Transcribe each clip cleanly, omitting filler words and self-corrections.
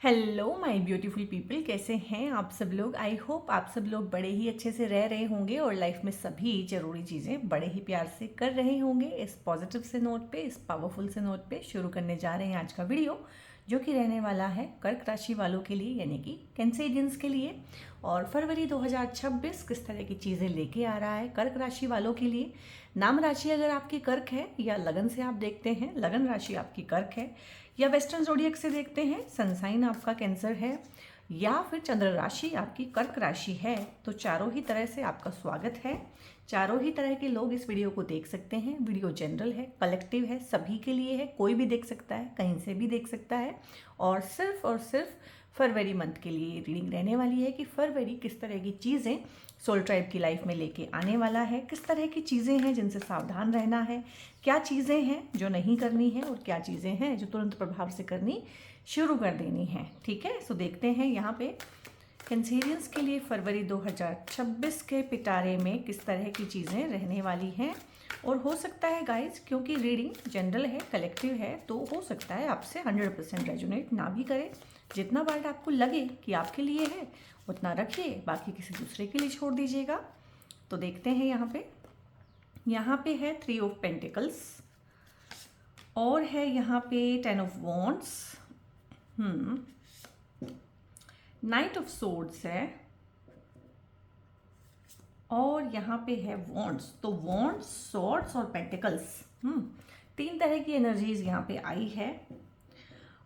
Hello my beautiful people, कैसे हैं आप सब लोग। आई होप आप सब लोग बड़े ही अच्छे से रह रहे होंगे और लाइफ में सभी जरूरी चीज़ें बड़े ही प्यार से कर रहे होंगे। इस पॉजिटिव से नोट पे, इस पावरफुल से नोट पे शुरू करने जा रहे हैं आज का वीडियो, जो कि रहने वाला है कर्क राशि वालों के लिए, यानी कि कैंसेरियंस के लिए। और फरवरी 2026 किस तरह की चीज़ें लेके आ रहा है कर्क राशि वालों के लिए। नाम राशि अगर आपकी कर्क है या लगन से आप देखते हैं लगन राशि आपकी कर्क है, या वेस्टर्न जोडियक से देखते हैं सन साइन आपका कैंसर है, या फिर चंद्र राशि आपकी कर्क राशि है, तो चारों ही तरह से आपका स्वागत है। चारों ही तरह के लोग इस वीडियो को देख सकते हैं। वीडियो जनरल है, कलेक्टिव है, सभी के लिए है, कोई भी देख सकता है, कहीं से भी देख सकता है। और सिर्फ फरवरी मंथ के लिए रीडिंग रहने वाली है कि फरवरी किस तरह की चीज़ें सोल ट्राइब की लाइफ में लेके आने वाला है, किस तरह की चीज़ें हैं जिनसे सावधान रहना है, क्या चीज़ें हैं जो नहीं करनी है और क्या चीज़ें हैं जो तुरंत प्रभाव से करनी शुरू कर देनी है। ठीक है, सो देखते हैं यहाँ पे कैंसेरियंस के लिए फरवरी 2026 के पिटारे में किस तरह की चीज़ें रहने वाली हैं। और हो सकता है गाइज, क्योंकि रीडिंग जनरल है, कलेक्टिव है, तो हो सकता है आपसे 100% रेजोनेट ना भी करे। जितना वर्ड आपको लगे कि आपके लिए है उतना रखिए, बाकी किसी दूसरे के लिए छोड़ दीजिएगा। तो देखते हैं यहाँ पे है 3 ऑफ पेंटिकल्स, और है यहाँ पे 10 of wands, night of swords है, और यहाँ पे है वॉन्ड्स। तो वॉन्ड्स, सॉर्ड्स और पेंटिकल्स, 3 तरह की एनर्जीज यहाँ पे आई है।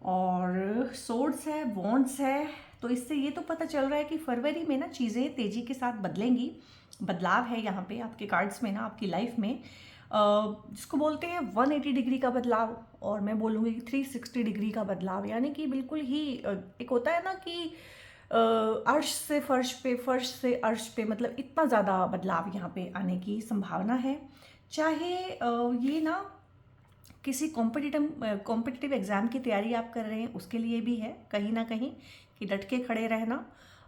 और सोर्ड्स है, वॉन्ड्स है, तो इससे ये तो पता चल रहा है कि फरवरी में ना चीज़ें तेज़ी के साथ बदलेंगी। बदलाव है यहाँ पे आपके कार्ड्स में ना, आपकी लाइफ में, जिसको बोलते हैं 180 डिग्री का बदलाव, और मैं बोलूँगी 360 डिग्री का बदलाव। यानी कि बिल्कुल ही एक होता है ना कि अर्श से फर्श पे, फर्श से अर्श पे, मतलब इतना ज़्यादा बदलाव यहाँ पे आने की संभावना है। चाहे ये ना किसी कॉम्पिटिटिव एग्ज़ाम की तैयारी आप कर रहे हैं उसके लिए भी है कहीं ना कहीं, कि डट के खड़े रहना।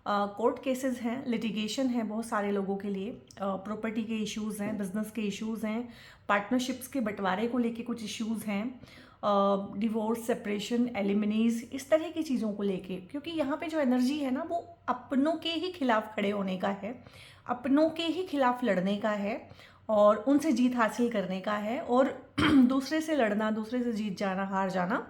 कोर्ट केसेस हैं, लिटिगेशन है बहुत सारे लोगों के लिए, प्रॉपर्टी के इश्यूज़ हैं, बिजनेस के इश्यूज़ हैं, पार्टनरशिप्स के बंटवारे को लेके कुछ इश्यूज़ हैं, डिवोर्स, सेपरेशन, एलिमिनीज, इस तरह की चीज़ों को लेके। क्योंकि यहाँ पे जो एनर्जी है ना, वो अपनों के ही खिलाफ खड़े होने का है, अपनों के ही खिलाफ लड़ने का है, और उनसे जीत हासिल करने का है। और दूसरे से लड़ना, दूसरे से जीत जाना, हार जाना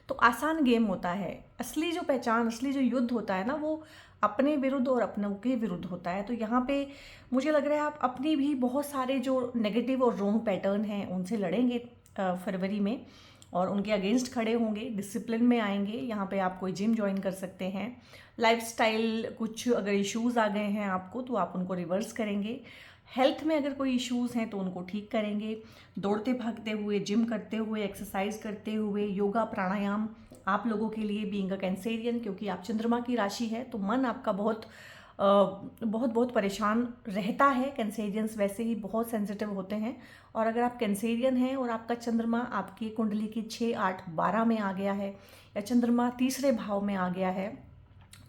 तो आसान गेम होता है। असली जो पहचान, असली जो युद्ध होता है ना, वो अपने विरुद्ध और अपनों के विरुद्ध होता है। तो यहाँ पे मुझे लग रहा है आप अपनी भी बहुत सारे जो नेगेटिव और रॉन्ग पैटर्न हैं उनसे लड़ेंगे फरवरी में, और उनके अगेंस्ट खड़े होंगे, डिसिप्लिन में आएंगे। यहाँ पे आप कोई जिम ज्वाइन कर सकते हैं। लाइफस्टाइल कुछ अगर इश्यूज़ आ गए हैं आपको तो आप उनको रिवर्स करेंगे। हेल्थ में अगर कोई इश्यूज़ हैं तो उनको ठीक करेंगे। दौड़ते भागते हुए, जिम करते हुए, एक्सरसाइज करते हुए, योगा, प्राणायाम आप लोगों के लिए, बीइंग अ कैंसेरियन, क्योंकि आप चंद्रमा की राशि है तो मन आपका बहुत बहुत परेशान रहता है। कैंसेरियंस वैसे ही बहुत सेंसिटिव होते हैं, और अगर आप कैंसेरियन हैं और आपका चंद्रमा आपकी कुंडली की 6, 8, 12 में आ गया है, या चंद्रमा तीसरे भाव में आ गया है,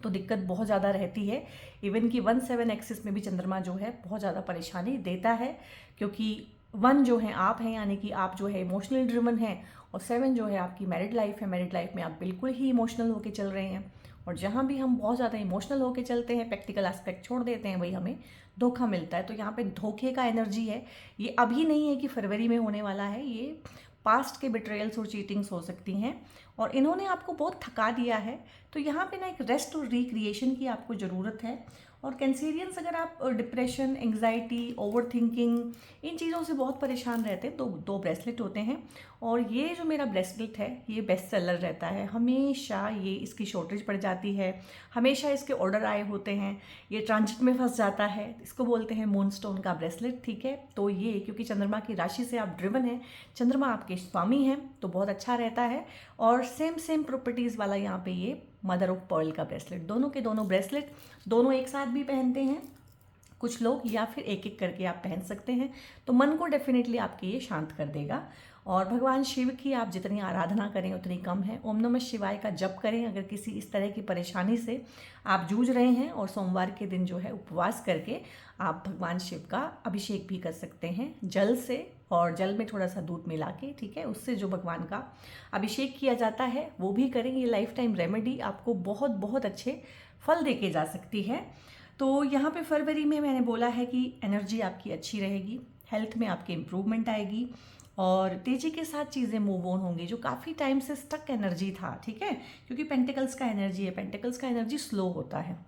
तो दिक्कत बहुत ज़्यादा रहती है। इवन कि 1-7 एक्सिस में भी चंद्रमा जो है बहुत ज़्यादा परेशानी देता है, क्योंकि 1 जो है आप हैं, यानी कि आप जो है इमोशनल ड्रिवन हैं, और 7 जो है आपकी मैरिड लाइफ है। मैरिड लाइफ में आप बिल्कुल ही इमोशनल होके चल रहे हैं, और जहाँ भी हम बहुत ज़्यादा इमोशनल होके चलते हैं, प्रैक्टिकल एस्पेक्ट छोड़ देते हैं, वही हमें धोखा मिलता है। तो यहाँ पे धोखे का एनर्जी है। ये अभी नहीं है कि फरवरी में होने वाला है, ये पास्ट के बिट्रेयल्स और चीटिंग्स हो सकती हैं, और इन्होंने आपको बहुत थका दिया है। तो यहाँ पे ना एक रेस्ट और रिक्रिएशन की आपको ज़रूरत है। और कैंसेरियंस, अगर आप डिप्रेशन, एंग्जाइटी, ओवर थिंकिंग, इन चीज़ों से बहुत परेशान रहते हैं, तो 2 ब्रेसलेट होते हैं, और ये जो मेरा ब्रेसलेट है ये बेस्ट सेलर रहता है हमेशा। ये इसकी शॉर्टेज पड़ जाती है, हमेशा इसके ऑर्डर आए होते हैं, ये ट्रांजिट में फंस जाता है। इसको बोलते हैं मून स्टोन का ब्रेसलेट। ठीक है, तो ये क्योंकि चंद्रमा की राशि से आप ड्रिवन हैं, चंद्रमा आपके स्वामी हैं, तो बहुत अच्छा रहता है। और सेम प्रॉपर्टीज़ वाला यहाँ पे ये मदर ऑफ पर्ल का ब्रेसलेट, दोनों के दोनों ब्रेसलेट दोनों एक साथ भी पहनते हैं कुछ लोग, या फिर एक एक करके आप पहन सकते हैं। तो मन को डेफिनेटली आपके ये शांत कर देगा। और भगवान शिव की आप जितनी आराधना करें उतनी कम है। ओम नमः शिवाय का जप करें अगर किसी इस तरह की परेशानी से आप जूझ रहे हैं, और सोमवार के दिन जो है उपवास करके आप भगवान शिव का अभिषेक भी कर सकते हैं जल से और जल में थोड़ा सा दूध मिला के, ठीक है, उससे जो भगवान का अभिषेक किया जाता है वो भी करें। ये लाइफ टाइम रेमेडी आपको बहुत बहुत अच्छे फल दे के जा सकती है। तो यहाँ पे फरवरी में मैंने बोला है कि एनर्जी आपकी अच्छी रहेगी, हेल्थ में आपके इम्प्रूवमेंट आएगी और तेजी के साथ चीज़ें मूव ऑन होंगी। जो काफ़ी टाइम से स्टक एनर्जी था, ठीक है, क्योंकि पेंटिकल्स का एनर्जी है, पेंटिकल्स का एनर्जी स्लो होता है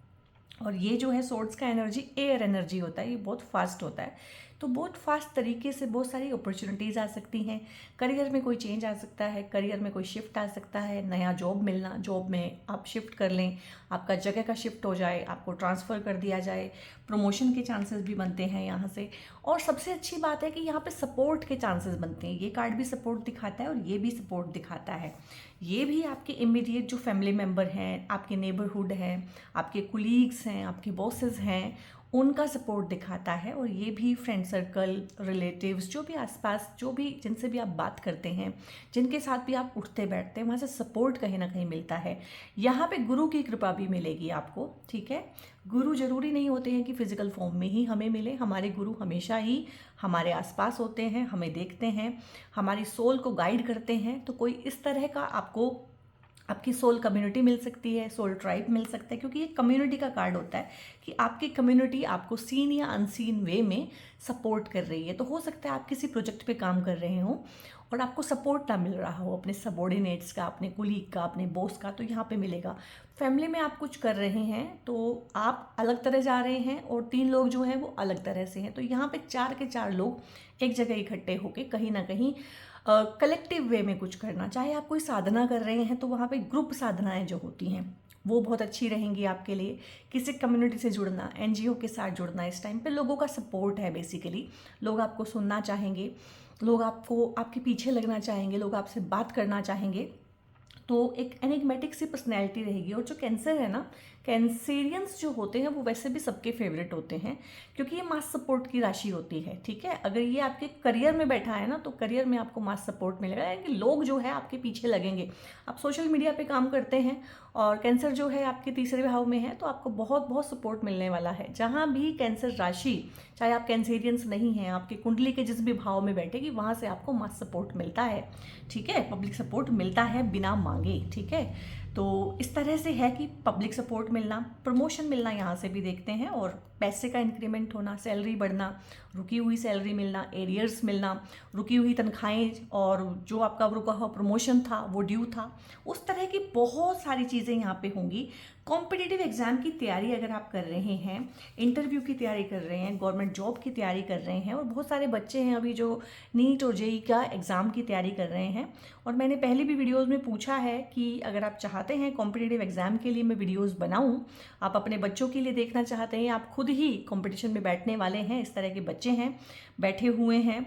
और ये जो है सोर्ड्स का एनर्जी एयर एनर्जी होता है, ये बहुत फास्ट होता है। तो बहुत फास्ट तरीके से बहुत सारी अपॉर्चुनिटीज़ आ सकती हैं, करियर में कोई चेंज आ सकता है, करियर में कोई शिफ्ट आ सकता है, नया जॉब मिलना, जॉब में आप शिफ्ट कर लें, आपका जगह का शिफ्ट हो जाए, आपको ट्रांसफ़र कर दिया जाए, प्रमोशन के चांसेस भी बनते हैं यहाँ से। और सबसे अच्छी बात है कि यहाँ पे सपोर्ट के चांसेस बनते हैं। ये कार्ड भी सपोर्ट दिखाता है और ये भी सपोर्ट दिखाता है। ये भी आपके इमीडिएट जो फैमिली मेम्बर हैं, आपके नेबरहुड हैं, आपके कुलीग्स हैं, आपके बॉसेस हैं, उनका सपोर्ट दिखाता है। और ये भी फ्रेंड सर्कल, रिलेटिव्स, जो भी आसपास, जो भी जिनसे भी आप बात करते हैं, जिनके साथ भी आप उठते बैठते हैं, वहाँ से सपोर्ट कहीं ना कहीं मिलता है। यहाँ पे गुरु की कृपा भी मिलेगी आपको, ठीक है। गुरु जरूरी नहीं होते हैं कि फिजिकल फॉर्म में ही हमें मिले, हमारे गुरु हमेशा ही हमारे आसपास होते हैं, हमें देखते हैं, हमारी सोल को गाइड करते हैं। तो कोई इस तरह का आपको आपकी सोल कम्युनिटी मिल सकती है, सोल ट्राइब मिल सकता है, क्योंकि ये कम्युनिटी का कार्ड होता है कि आपकी कम्युनिटी आपको सीन या अनसीन वे में सपोर्ट कर रही है। तो हो सकता है आप किसी प्रोजेक्ट पे काम कर रहे हो और आपको सपोर्ट ना मिल रहा हो अपने सबॉर्डिनेट्स का, अपने कुलीग का, अपने बॉस का, तो यहाँ पे मिलेगा। फैमिली में आप कुछ कर रहे हैं तो आप अलग तरह जा रहे हैं और 3 लोग जो हैं वो अलग तरह से हैं। तो यहाँ पे 4 के 4 लोग एक जगह इकट्ठे होके कहीं ना कहीं कलेक्टिव वे में कुछ करना, चाहे आप कोई साधना कर रहे हैं तो वहाँ पे ग्रुप साधनाएं जो होती हैं वो बहुत अच्छी रहेंगी आपके लिए। किसी कम्युनिटी से जुड़ना, एनजीओ के साथ जुड़ना, इस टाइम पे लोगों का सपोर्ट है। बेसिकली लोग आपको सुनना चाहेंगे, लोग आपको आपके पीछे लगना चाहेंगे, लोग आपसे बात करना चाहेंगे। तो एक एनिग्मेटिक सी पर्सनैलिटी रहेगी। और जो कैंसर है ना, कैंसेरियंस जो होते हैं वो वैसे भी सबके फेवरेट होते हैं, क्योंकि ये मास सपोर्ट की राशि होती है, ठीक है। अगर ये आपके करियर में बैठा है ना, तो करियर में आपको मास सपोर्ट मिलेगा, यानी कि लोग जो है आपके पीछे लगेंगे। आप सोशल मीडिया पे काम करते हैं और कैंसर जो है आपके तीसरे भाव में है, तो आपको बहुत बहुत सपोर्ट मिलने वाला है। जहाँ भी कैंसर राशि, चाहे आप कैंसेरियंस नहीं हैं, आपकी कुंडली के जिस भी भाव में बैठेगी वहाँ से आपको मास सपोर्ट मिलता है, ठीक है। पब्लिक सपोर्ट मिलता है बिना मांगे, ठीक है। तो इस तरह से है कि पब्लिक सपोर्ट मिलना, प्रमोशन मिलना यहाँ से भी देखते हैं, और पैसे का इंक्रीमेंट होना, सैलरी बढ़ना, रुकी हुई सैलरी मिलना, एरियर्स मिलना, रुकी हुई तनख्वाहें, और जो आपका रुका हुआ प्रमोशन था वो ड्यू था, उस तरह की बहुत सारी चीज़ें यहाँ पे होंगी। कॉम्पिटिटिव एग्जाम की तैयारी अगर आप कर रहे हैं, इंटरव्यू की तैयारी कर रहे हैं, गवर्नमेंट जॉब की तैयारी कर रहे हैं, और बहुत सारे बच्चे हैं अभी जो नीट और जेई का एग्ज़ाम की तैयारी कर रहे हैं, और मैंने पहले भी वीडियोज़ में पूछा है कि अगर आप चाहते हैं कॉम्पिटिटिव एग्ज़ाम के लिए मैं वीडियोज़ बनाऊँ, आप अपने बच्चों के लिए देखना चाहते हैं, आप खुद ही कंपटीशन में बैठने वाले हैं, इस तरह के बच्चे हैं, बैठे हुए हैं,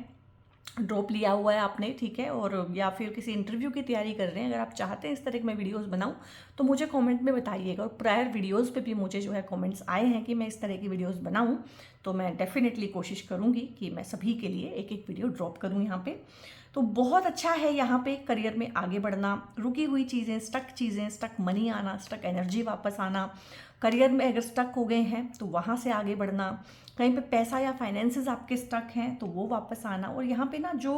ड्रॉप लिया हुआ है आपने, ठीक है, और या फिर किसी इंटरव्यू की तैयारी कर रहे हैं, अगर आप चाहते हैं इस तरह के मैं वीडियोस बनाऊं तो मुझे कमेंट में बताइएगा। और प्रायर वीडियोस पे भी मुझे जो है कमेंट्स आए हैं कि मैं इस तरह की वीडियोस बनाऊं, तो मैं डेफिनेटली कोशिश करूंगी कि मैं सभी के लिए एक एक वीडियो ड्रॉप करूं यहाँ पे। तो बहुत अच्छा है यहाँ पे करियर में आगे बढ़ना, रुकी हुई चीज़ें, स्टक मनी आना, स्टक एनर्जी वापस आना, करियर में अगर स्टक हो गए हैं तो वहाँ से आगे बढ़ना, कहीं पे पैसा या फाइनेंसेस आपके स्टक हैं तो वो वापस आना। और यहाँ पे ना जो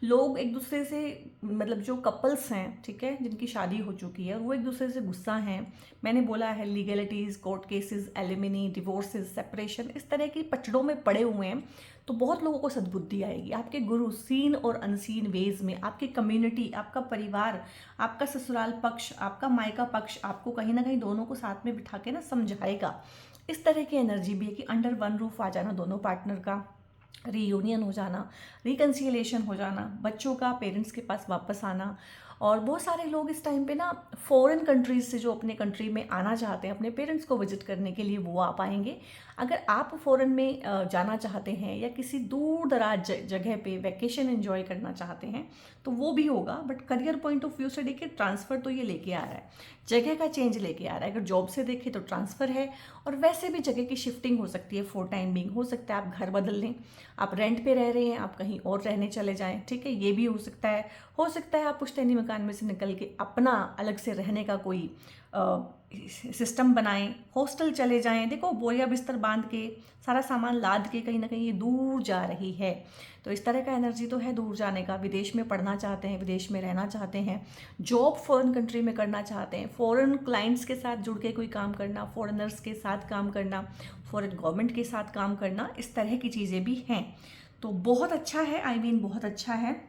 लोग एक दूसरे से, मतलब जो कपल्स हैं, ठीक है, जिनकी शादी हो चुकी है और वो एक दूसरे से गुस्सा हैं, मैंने बोला है legalities, court cases, alimony, divorces, separation, इस तरह की पचड़ों में पड़े हुए हैं, तो बहुत लोगों को सद्बुद्धि आएगी। आपके गुरु सीन और अनसीन वेज में, आपकी कम्युनिटी, आपका परिवार, आपका ससुराल पक्ष, आपका मायका पक्ष आपको कहीं ना कहीं दोनों को साथ में बिठा के ना समझाएगा। इस तरह की एनर्जी भी है कि अंडर वन रूफ आ जाना दोनों पार्टनर का, रीयूनियन हो जाना, रिकन्सिलेशन हो जाना, बच्चों का पेरेंट्स के पास वापस आना। और बहुत सारे लोग इस टाइम पे ना फॉरेन कंट्रीज से जो अपने कंट्री में आना चाहते हैं अपने पेरेंट्स को विजिट करने के लिए, वो आ पाएंगे। अगर आप फॉरेन में जाना चाहते हैं या किसी दूर दराज जगह पे वैकेशन एंजॉय करना चाहते हैं तो वो भी होगा। But career point of view से देखिए, ट्रांसफ़र तो ये लेके आ रहा है, जगह का चेंज लेके आ रहा है। अगर जॉब से देखें तो ट्रांसफ़र है, और वैसे भी जगह की शिफ्टिंग हो सकती है फॉर टाइम बिंग। हो सकता है आप घर बदल लें, आप रेंट पे रह रहे हैं, आप कहीं और रहने चले जाएं, ठीक है, ये भी हो सकता है। हो सकता है आप पुश्तैनी में मकान में से निकल के अपना अलग से रहने का कोई सिस्टम बनाएं, हॉस्टल चले जाएं। देखो बोरिया बिस्तर बांध के सारा सामान लाद के कहीं ना कहीं ये दूर जा रही है। तो इस तरह का एनर्जी तो है दूर जाने का। विदेश में पढ़ना चाहते हैं, विदेश में रहना चाहते हैं, जॉब फॉरेन कंट्री में करना चाहते हैं, फॉरेन क्लाइंट्स के साथ जुड़ के कोई काम करना, फॉरेनर्स के साथ काम करना, फॉरेन गवर्नमेंट के साथ काम करना, इस तरह की चीज़ें भी हैं। तो बहुत अच्छा है, बहुत अच्छा है।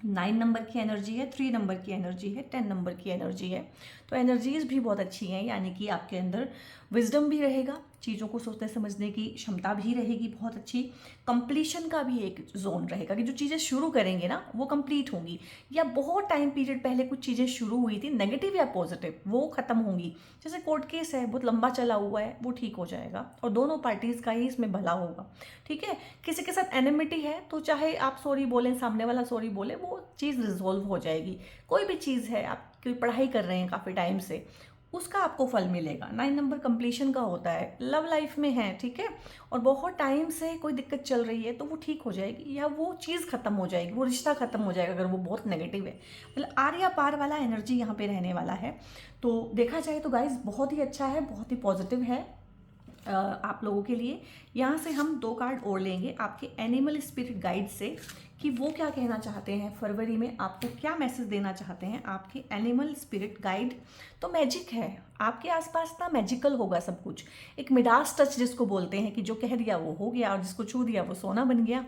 9 नंबर की एनर्जी है, 3 नंबर की एनर्जी है, 10 नंबर की एनर्जी है। तो एनर्जीज भी बहुत अच्छी हैं, यानी कि आपके अंदर विजडम भी रहेगा, चीज़ों को सोचने समझने की क्षमता भी रहेगी बहुत अच्छी। कंप्लीशन का भी एक जोन रहेगा कि जो चीज़ें शुरू करेंगे ना वो कंप्लीट होंगी, या बहुत टाइम पीरियड पहले कुछ चीज़ें शुरू हुई थी नेगेटिव या पॉजिटिव, वो ख़त्म होंगी। जैसे कोर्ट केस है, बहुत लंबा चला हुआ है, वो ठीक हो जाएगा और दोनों पार्टीज़ का ही इसमें भला होगा। ठीक है, किसी के साथ एनिमिटी है तो चाहे आप सॉरी बोलें, सामने वाला सॉरी बोले, वो चीज़ रिजॉल्व हो जाएगी। कोई भी चीज़ है, आप कोई पढ़ाई कर रहे हैं काफ़ी टाइम से, उसका आपको फल मिलेगा। 9 नंबर कंप्लीशन का होता है। लव लाइफ में है, ठीक है, और बहुत टाइम से कोई दिक्कत चल रही है तो वो ठीक हो जाएगी, या वो चीज़ खत्म हो जाएगी, वो रिश्ता खत्म हो जाएगा अगर वो बहुत नेगेटिव है। मतलब आर या पार वाला एनर्जी यहाँ पे रहने वाला है। तो देखा जाए तो गाइज बहुत ही अच्छा है, बहुत ही पॉजिटिव है आप लोगों के लिए। यहाँ से हम 2 कार्ड और लेंगे आपके एनिमल स्पिरिट गाइड से कि वो क्या कहना चाहते हैं फरवरी में, आपको क्या मैसेज देना चाहते हैं आपके एनिमल स्पिरिट गाइड। तो मैजिक है आपके आसपास ना, मैजिकल होगा सब कुछ। एक मिडास टच जिसको बोलते हैं कि जो कह दिया वो हो गया और जिसको छू दिया वो सोना बन गया।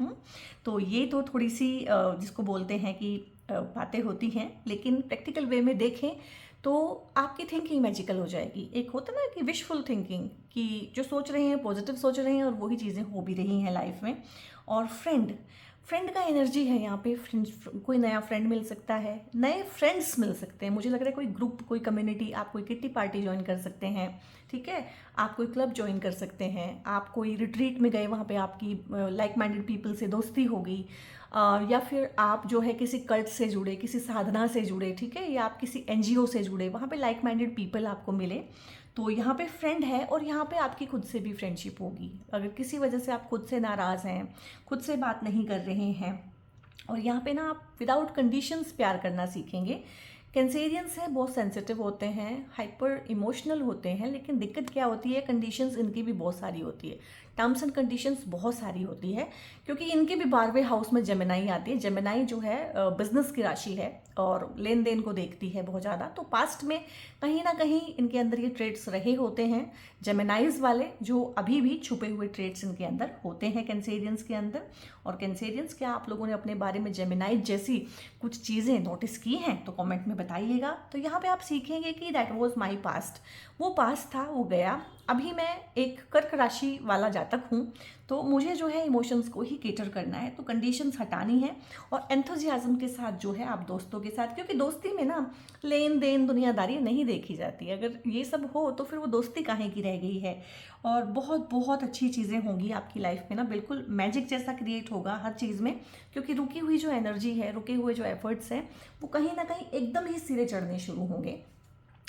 तो ये तो थोड़ी सी जिसको बोलते हैं कि बातें होती हैं, लेकिन प्रैक्टिकल वे में देखें तो आपकी थिंकिंग मैजिकल हो जाएगी। एक होता ना कि विशफुल थिंकिंग, कि जो सोच रहे हैं पॉजिटिव सोच रहे हैं और वही चीज़ें हो भी रही हैं लाइफ में। और फ्रेंड का एनर्जी है यहाँ पे। कोई नया फ्रेंड मिल सकता है, नए फ्रेंड्स मिल सकते हैं। मुझे लग रहा है कोई ग्रुप, कोई कम्युनिटी, आप कोई किट्टी पार्टी ज्वाइन कर सकते हैं, ठीक है, आप कोई क्लब ज्वाइन कर सकते हैं, आप कोई रिट्रीट में गए, वहाँ पे आपकी लाइक माइंडेड पीपल से दोस्ती हो गई, या फिर आप जो है किसी कल्ट से जुड़े, किसी साधना से जुड़े, ठीक है, या आप किसी एनजीओ से जुड़े, वहाँ पे लाइक माइंडेड पीपल आपको मिले। तो यहाँ पे फ्रेंड है और यहाँ पे आपकी खुद से भी फ्रेंडशिप होगी। अगर किसी वजह से आप खुद से नाराज़ हैं, खुद से बात नहीं कर रहे हैं, और यहाँ पे ना आप विदाउट कंडीशंस प्यार करना सीखेंगे। कैंसेरियंस हैं, बहुत सेंसिटिव होते हैं, हाइपर इमोशनल होते हैं, लेकिन दिक्कत क्या होती है, कंडीशंस इनकी भी बहुत सारी होती है, टर्म्स एंड कंडीशंस बहुत सारी होती है, क्योंकि इनके भी 12वें हाउस में जेमिनाई आती है। जेमिनाई जो है बिजनेस की राशि है और लेन देन को देखती है बहुत ज़्यादा। तो पास्ट में कहीं ना कहीं इनके अंदर ये ट्रेड्स रहे होते हैं जेमिनाइज वाले, जो अभी भी छुपे हुए ट्रेड्स इनके अंदर होते हैं कैंसेरियंस के अंदर। और कैंसेरियंस, क्या आप लोगों ने अपने बारे में जेमिनाइज जैसी कुछ चीज़ें नोटिस की हैं तो कमेंट में बताइएगा। तो यहाँ पे आप सीखेंगे कि दैट वाज माय पास्ट, वो पास्ट था, वो गया। अभी मैं एक कर्क राशि वाला जातक हूँ, तो मुझे जो है इमोशंस को ही केटर करना है, तो कंडीशंस हटानी है और एंथुजियाज्म के साथ जो है आप दोस्तों के साथ, क्योंकि दोस्ती में ना लेन देन दुनियादारी नहीं देखी जाती। अगर ये सब हो तो फिर वो दोस्ती काहे की रह गई है। और बहुत बहुत अच्छी चीज़ें होंगी आपकी लाइफ में ना, बिल्कुल मैजिक जैसा क्रिएट होगा हर चीज़ में, क्योंकि रुकी हुई जो एनर्जी है, रुके हुए जो एफर्ट्स हैं, वो कहीं ना कहीं एकदम ही सिरे चढ़ने शुरू होंगे।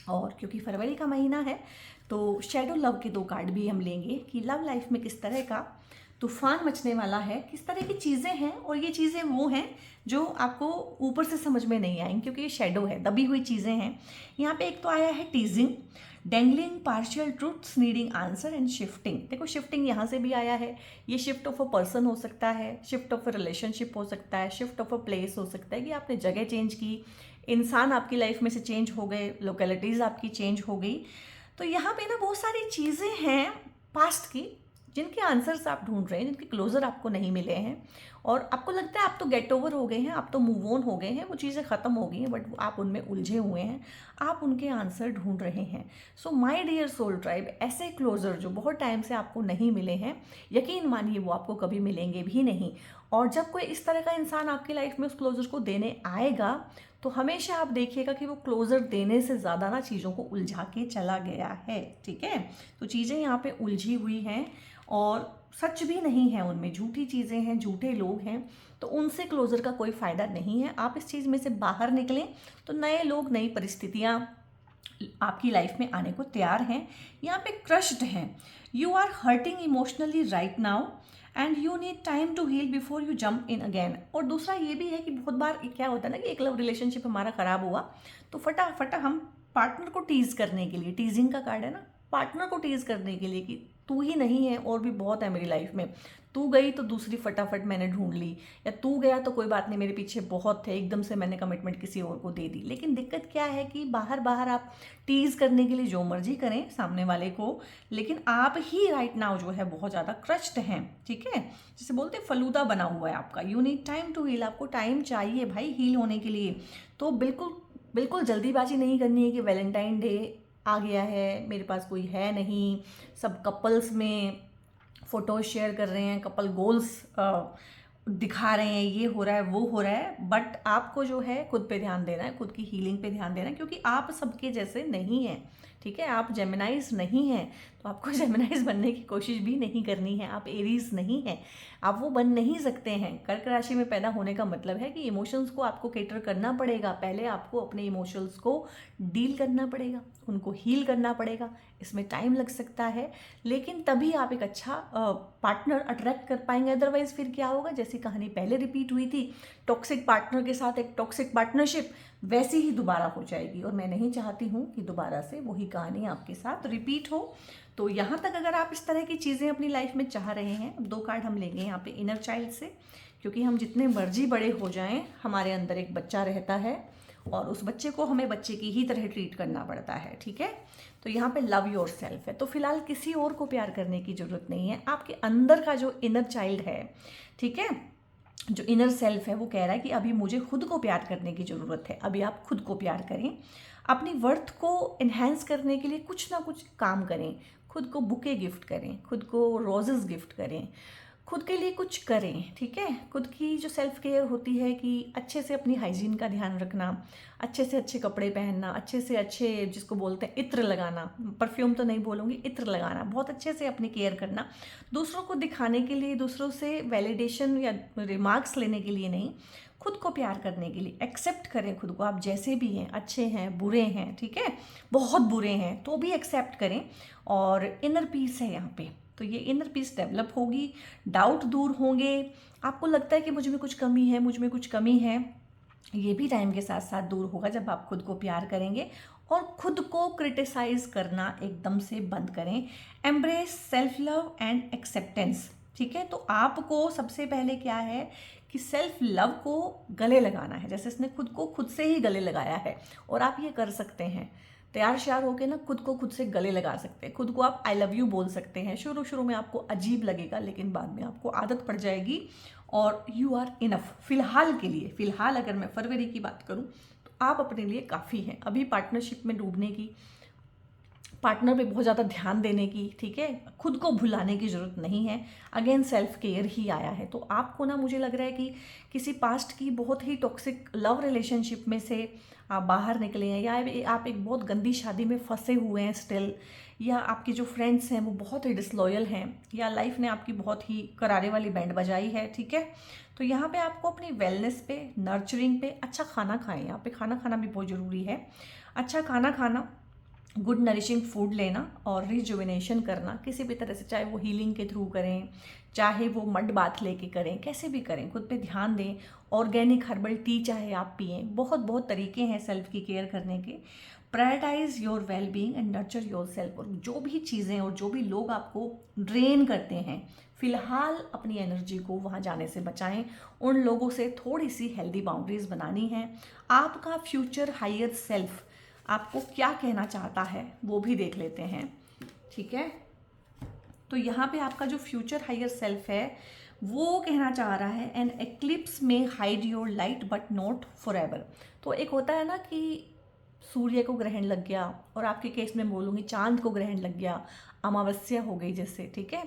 और क्योंकि फरवरी का महीना है तो शैडो लव के 2 कार्ड भी हम लेंगे कि लव लाइफ में किस तरह का तूफान मचने वाला है, किस तरह की चीज़ें हैं। और ये चीज़ें वो हैं जो आपको ऊपर से समझ में नहीं आएंगी, क्योंकि ये शैडो है, दबी हुई चीज़ें हैं। यहाँ पे एक तो आया है teasing, dangling, partial truths, needing answer and shifting. देखो शिफ्टिंग यहाँ से भी आया है। ये शिफ्ट ऑफ अ पर्सन हो सकता है, शिफ्ट ऑफ अ रिलेशनशिप हो सकता है, शिफ्ट ऑफ अ प्लेस हो सकता है कि आपने जगह चेंज की, इंसान आपकी लाइफ में से चेंज हो गए, लोकेलिटीज़ आपकी चेंज हो गई। तो यहाँ पे ना बहुत सारी चीज़ें हैं पास्ट की जिनके आंसर्स आप ढूंढ रहे हैं, जिनके क्लोजर आपको नहीं मिले हैं, और आपको लगता है आप तो गेट ओवर हो गए हैं, आप तो मूव ऑन हो गए हैं, वो चीज़ें ख़त्म हो गई हैं, बट आप उनमें उलझे हुए हैं, आप उनके आंसर ढूंढ रहे हैं। So my dear soul tribe, ऐसे क्लोजर जो बहुत टाइम से आपको नहीं मिले हैं, यकीन मानिए वो आपको कभी मिलेंगे भी नहीं। और जब कोई इस तरह का इंसान आपकी लाइफ में उस क्लोजर को देने आएगा तो हमेशा आप देखिएगा कि वो क्लोजर देने से ज़्यादा ना चीज़ों को उलझा के चला गया है, ठीक है। तो चीज़ें यहाँ पे उलझी हुई हैं और सच भी नहीं है, उनमें झूठी चीज़ें हैं, झूठे लोग हैं, तो उनसे क्लोजर का कोई फ़ायदा नहीं है। आप इस चीज़ में से बाहर निकलें तो नए लोग, नई परिस्थितियाँ, आपकी लाइफ में आने को तैयार हैं, यहाँ पे क्रश्ड हैं। You are hurting emotionally right now and you need time to heal before you jump in again. और दूसरा ये भी है कि बहुत बार क्या होता है ना कि एक लव रिलेशनशिप हमारा खराब हुआ तो फटाफट हम पार्टनर को टीज करने के लिए, टीजिंग का कार्ड है ना, पार्टनर को टीज करने के लिए कि तू ही नहीं है और भी बहुत है मेरी लाइफ में, तू गई तो दूसरी फटाफट मैंने ढूंढ ली, या तू गया तो कोई बात नहीं मेरे पीछे बहुत थे, एकदम से मैंने कमिटमेंट किसी और को दे दी। लेकिन दिक्कत क्या है कि बाहर बाहर आप टीज करने के लिए जो मर्जी करें सामने वाले को, लेकिन आप ही राइट नाउ जो है बहुत ज़्यादा क्रश्ड हैं, ठीक है। जैसे बोलते हैं फलूदा बना हुआ है आपका। You need time to heal, आपको टाइम चाहिए भाई हील होने के लिए। तो बिल्कुल बिल्कुल जल्दीबाजी नहीं करनी है कि वैलेंटाइन डे आ गया है, मेरे पास कोई है नहीं, सब कपल्स में फ़ोटोज़ शेयर कर रहे हैं, कपल गोल्स दिखा रहे हैं, ये हो रहा है वो हो रहा है। बट आपको जो है खुद पे ध्यान देना है, खुद की हीलिंग पे ध्यान देना है, क्योंकि आप सबके जैसे नहीं हैं, ठीक है। आप जेमिनाइज नहीं हैं तो आपको जेमिनाइज बनने की कोशिश भी नहीं करनी है। आप एरीज नहीं हैं, आप वो बन नहीं सकते हैं। कर्क राशि में पैदा होने का मतलब है कि इमोशंस को आपको कैटर करना पड़ेगा। पहले आपको अपने इमोशंस को डील करना पड़ेगा, उनको हील करना पड़ेगा। इसमें टाइम लग सकता है, लेकिन तभी आप एक अच्छा पार्टनर अट्रैक्ट कर पाएंगे। अदरवाइज फिर क्या होगा, जैसी कहानी पहले रिपीट हुई थी, टॉक्सिक पार्टनर के साथ एक टॉक्सिक पार्टनरशिप, वैसी ही दोबारा हो जाएगी। और मैं नहीं चाहती हूँ कि दोबारा से वही कहानी आपके साथ रिपीट हो। तो यहाँ तक अगर आप इस तरह की चीज़ें अपनी लाइफ में चाह रहे हैं, अब 2 कार्ड हम लेंगे यहाँ पे इनर चाइल्ड से, क्योंकि हम जितने मर्जी बड़े हो जाएं हमारे अंदर एक बच्चा रहता है और उस बच्चे को हमें बच्चे की ही तरह ट्रीट करना पड़ता है, ठीक है। तो यहाँ पे लव योर सेल्फ है। तो फिलहाल किसी और को प्यार करने की ज़रूरत नहीं है। आपके अंदर का जो इनर चाइल्ड है, ठीक है, जो इनर सेल्फ है, वो कह रहा है कि अभी मुझे खुद को प्यार करने की ज़रूरत है। अभी आप खुद को प्यार करें, अपनी वर्थ को इन्हेंस करने के लिए कुछ ना कुछ काम करें। खुद को बुके गिफ्ट करें, खुद को रोजेस गिफ्ट करें, खुद के लिए कुछ करें, ठीक है। खुद की जो सेल्फ केयर होती है कि अच्छे से अपनी हाइजीन का ध्यान रखना, अच्छे से अच्छे कपड़े पहनना, अच्छे से अच्छे जिसको बोलते हैं इत्र लगाना, परफ्यूम तो नहीं बोलूँगी, इत्र लगाना, बहुत अच्छे से अपनी केयर करना। दूसरों को दिखाने के लिए, दूसरों से वैलिडेशन या रिमार्क्स लेने के लिए नहीं, खुद को प्यार करने के लिए। एक्सेप्ट करें खुद को, आप जैसे भी हैं, अच्छे हैं, बुरे हैं, ठीक है, बहुत बुरे हैं तो भी एक्सेप्ट करें। और इनर पीस है यहाँ पे, तो ये इनर पीस डेवलप होगी, डाउट दूर होंगे। आपको लगता है कि मुझ में कुछ कमी है, मुझ में कुछ कमी है, ये भी टाइम के साथ साथ दूर होगा जब आप खुद को प्यार करेंगे। और खुद को क्रिटिसाइज करना एकदम से बंद करें। Embrace self love and acceptance, ठीक है। तो आपको सबसे पहले क्या है कि सेल्फ लव को गले लगाना है, जैसे इसने खुद को खुद से ही गले लगाया है। और आप ये कर सकते हैं, तैयार श्यार होके ना खुद को खुद से गले लगा सकते हैं। खुद को आप आई लव यू बोल सकते हैं। शुरू शुरू में आपको अजीब लगेगा, लेकिन बाद में आपको आदत पड़ जाएगी और यू आर इनफ। फिलहाल के लिए, फिलहाल अगर मैं फरवरी की बात करूं तो आप अपने लिए काफ़ी हैं। अभी पार्टनरशिप में डूबने की, पार्टनर पे बहुत ज़्यादा ध्यान देने की, ठीक है, खुद को भुलाने की ज़रूरत नहीं है। अगेन सेल्फ केयर ही आया है। तो आपको ना, मुझे लग रहा है कि किसी पास्ट की बहुत ही टॉक्सिक लव रिलेशनशिप में से आप बाहर निकले हैं, या आप एक बहुत गंदी शादी में फंसे हुए हैं स्टिल, या आपके जो फ्रेंड्स हैं वो बहुत ही डिसलॉयल हैं, या लाइफ ने आपकी बहुत ही करारे वाली बैंड बजाई है, ठीक है। तो यहाँ पे आपको अपनी वेलनेस पे, नर्चरिंग पे, अच्छा खाना खाएं। यहाँ पे खाना खाना भी बहुत ज़रूरी है। अच्छा खाना खाना, गुड नरिशिंग फूड लेना और रिजुविनेशन करना किसी भी तरह से, चाहे वो हीलिंग के थ्रू करें, चाहे वो मड बाथ लेके करें, कैसे भी करें, खुद पे ध्यान दें। ऑर्गेनिक हर्बल टी चाहे आप पिएं, बहुत बहुत तरीके हैं सेल्फ की केयर करने के। Prioritise your well being and nurture yourself. और जो भी चीज़ें और जो भी लोग आपको ड्रेन करते हैं, फिलहाल अपनी एनर्जी को वहाँ जाने से बचाएं। उन लोगों से थोड़ी सी हेल्दी बाउंड्रीज बनानी है। आपका फ्यूचर हायर सेल्फ आपको क्या कहना चाहता है वो भी देख लेते हैं, ठीक है। तो यहाँ पे आपका जो फ्यूचर हायर सेल्फ है वो कहना चाह रहा है, एन एक्लिप्स में hide your light but not for ever. तो एक होता है ना कि सूर्य को ग्रहण लग गया, और आपके केस में बोलूँगी चांद को ग्रहण लग गया, अमावस्या हो गई जैसे, ठीक है।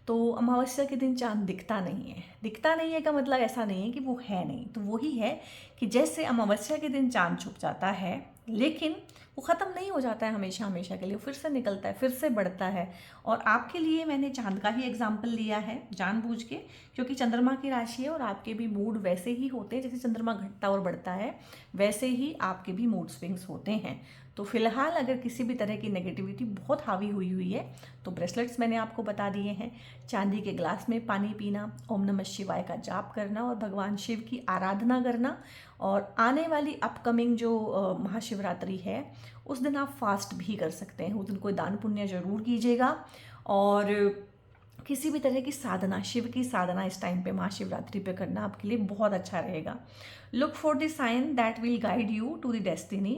तो अमावस्या के दिन चांद दिखता नहीं है। दिखता नहीं है का मतलब ऐसा नहीं है कि वो है नहीं, तो वही है कि जैसे अमावस्या के दिन चांद छुप जाता है, लेकिन वो ख़त्म नहीं हो जाता है हमेशा हमेशा के लिए, फिर से निकलता है, फिर से बढ़ता है। और आपके लिए मैंने चांद का ही एग्जाम्पल लिया है जानबूझ के, क्योंकि चंद्रमा की राशि है और आपके भी मूड वैसे ही होते हैं। जैसे चंद्रमा घटता और बढ़ता है, वैसे ही आपके भी मूड स्विंग्स होते हैं। तो फिलहाल अगर किसी भी तरह की नेगेटिविटी बहुत हावी हुई है तो ब्रेसलेट्स मैंने आपको बता दिए हैं। चांदी के ग्लास में पानी पीना, ओम नमः शिवाय का जाप करना और भगवान शिव की आराधना करना, और आने वाली अपकमिंग जो महाशिवरात्रि है उस दिन आप फास्ट भी कर सकते हैं। उस दिन कोई दान पुण्य जरूर कीजिएगा, और किसी भी तरह की साधना, शिव की साधना इस टाइम पे महाशिवरात्रि पे करना आपके लिए बहुत अच्छा रहेगा। Look for the sign that will guide you to the destiny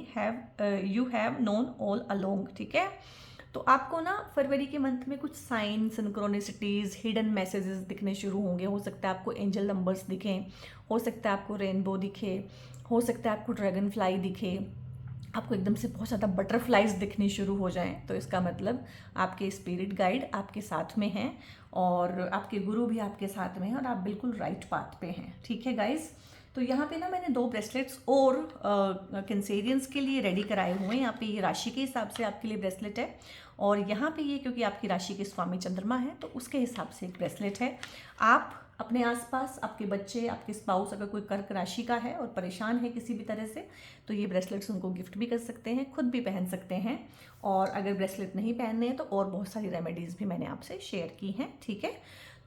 you have known all along. ठीक है, तो आपको ना फरवरी के मंथ में कुछ साइन, सिंक्रोनिसिटीज, हिडन मैसेजेस दिखने शुरू होंगे। हो सकता है आपको एंजल नंबर्स दिखें, हो सकता है आपको रेनबो दिखे, हो सकता है आपको ड्रैगन फ्लाई दिखे, आपको एकदम से बहुत ज़्यादा बटरफ्लाइज दिखनी शुरू हो जाएं, तो इसका मतलब आपके स्पिरिट गाइड आपके साथ में हैं और आपके गुरु भी आपके साथ में हैं और आप बिल्कुल राइट पाथ पे हैं। ठीक है गाइज, तो यहाँ पे ना मैंने 2 ब्रेसलेट्स और कैंसेरियंस के लिए रेडी कराए हुए हैं। यहाँ पे ये राशि के हिसाब से आपके लिए ब्रेसलेट है, और यहाँ पे ये क्योंकि आपकी राशि के स्वामी चंद्रमा है तो उसके हिसाब से एक ब्रेसलेट है। आप अपने आसपास आपके बच्चे, आपके स्पाउस अगर कोई कर्क राशि का है और परेशान है किसी भी तरह से, तो ये ब्रेसलेट्स उनको गिफ्ट भी कर सकते हैं, खुद भी पहन सकते हैं। और अगर ब्रेसलेट नहीं पहनने हैं तो और बहुत सारी रेमेडीज़ भी मैंने आपसे शेयर की हैं। ठीक है,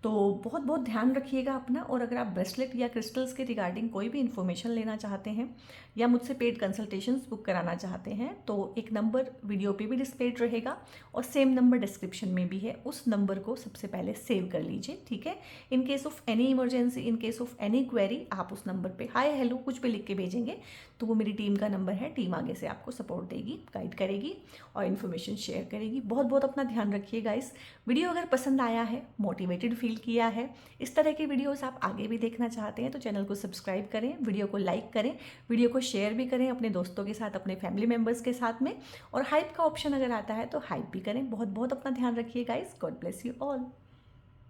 तो बहुत बहुत ध्यान रखिएगा अपना। और अगर आप ब्रेसलेट या क्रिस्टल्स के रिगार्डिंग कोई भी इन्फॉर्मेशन लेना चाहते हैं या मुझसे पेड कंसल्टेशंस बुक कराना चाहते हैं तो एक नंबर वीडियो पे भी डिस्प्लेड रहेगा और सेम नंबर डिस्क्रिप्शन में भी है। उस नंबर को सबसे पहले सेव कर लीजिए। ठीक है, in case of any emergency, in case of any query, आप उस नंबर पे हाय हेलो कुछ भी लिख के भेजेंगे तो वो मेरी टीम का नंबर है। टीम आगे से आपको सपोर्ट देगी, गाइड करेगी और इन्फॉर्मेशन शेयर करेगी। बहुत बहुत अपना ध्यान रखिएगा। इस वीडियो अगर पसंद आया है, मोटिवेटेड फील किया है, इस तरह के वीडियोस आप आगे भी देखना चाहते हैं तो चैनल को सब्सक्राइब करें, वीडियो को लाइक करें, वीडियो को शेयर भी करें अपने दोस्तों के साथ, अपने फैमिली मेम्बर्स के साथ में, और हाइप का ऑप्शन अगर आता है तो हाइप भी करें। बहुत बहुत अपना ध्यान रखिए guys. God bless you all.